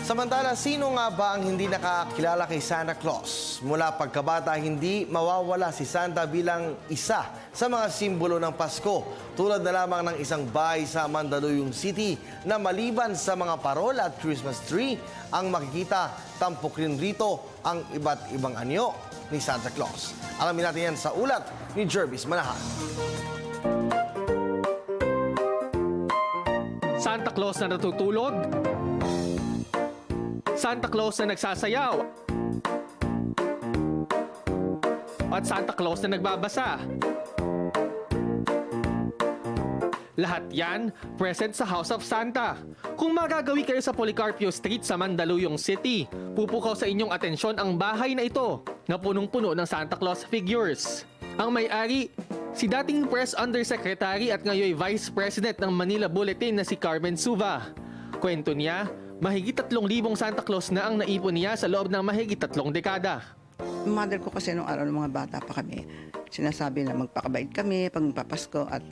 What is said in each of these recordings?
Samantala, sino nga ba ang hindi nakakilala kay Santa Claus? Mula pagkabata, hindi mawawala si Santa bilang isa sa mga simbolo ng Pasko. Tulad na lamang ng isang bahay sa Mandaluyong City na maliban sa mga parol at Christmas tree, ang makikita, tampok rin rito ang iba't ibang anyo ni Santa Claus. Alamin natin yan sa ulat ni Jervis Manahan. Santa Claus na natutulog, Santa Claus na nagsasayaw, at Santa Claus na nagbabasa. Lahat yan present sa House of Santa. Kung magagawi kayo sa Policarpio Street sa Mandaluyong City, pupukaw sa inyong atensyon ang bahay na ito na punong-puno ng Santa Claus figures. Ang may-ari, si dating Press Undersecretary at ngayon Vice President ng Manila Bulletin na si Carmen Suva. Kwento niya, mahigit 3,000 Santa Claus na ang naipon niya sa loob ng mahigit 3 dekada. Mother ko kasi nung araw ng mga bata pa kami, sinasabi na magpakabait kami pag magpapasko at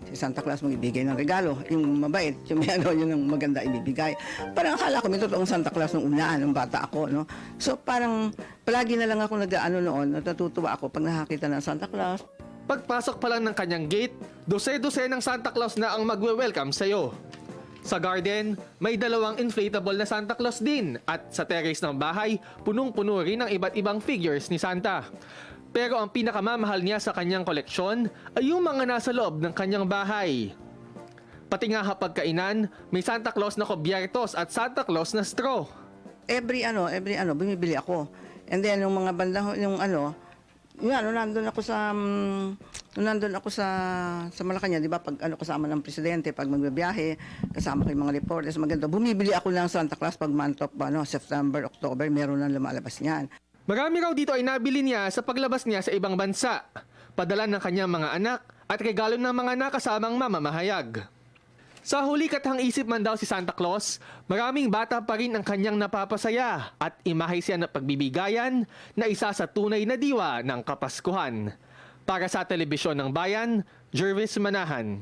si Santa Claus magbibigay ng regalo. Yung mabait, yung may ano, yun ang maganda ibibigay. Parang akala ko may totoong Santa Claus nung una, nung bata ako, no? So parang palagi na lang ako nag-ano noon, natutuwa ako pag nakakita ng Santa Claus. Pagpasok pa lang ng kanyang gate, dose-dose ng Santa Claus na ang magwe-welcome sa'yo. Sa garden, may 2 inflatable na Santa Claus din at sa terrace ng bahay, punong-puno rin ng iba't ibang figures ni Santa. Pero ang pinakamamahal niya sa kanyang koleksyon ay yung mga nasa loob ng kanyang bahay. Pati nga hapagkainan, may Santa Claus na kubyertos at Santa Claus na straw. Every ano, bumibili ako. And then yung mga banda, yung nandun ako sa Malacanang, di ba? Pag kasama ng presidente, pag magbibiyahe, kasama ko yung mga reporters, maganda. Bumibili ako ng Santa Claus pag month of September, October, meron nang lumalabas niyan. Marami raw dito ay nabili niya sa paglabas niya sa ibang bansa, padala ng kanyang mga anak at regalo ng mga nakasamang mamamahayag. Sa huli katang isip man daw si Santa Claus, maraming bata pa rin ang kanyang napapasaya at imahe siya na pagbibigayan na isa sa tunay na diwa ng Kapaskuhan. Para sa Telebisyon ng Bayan, Jervis Manahan.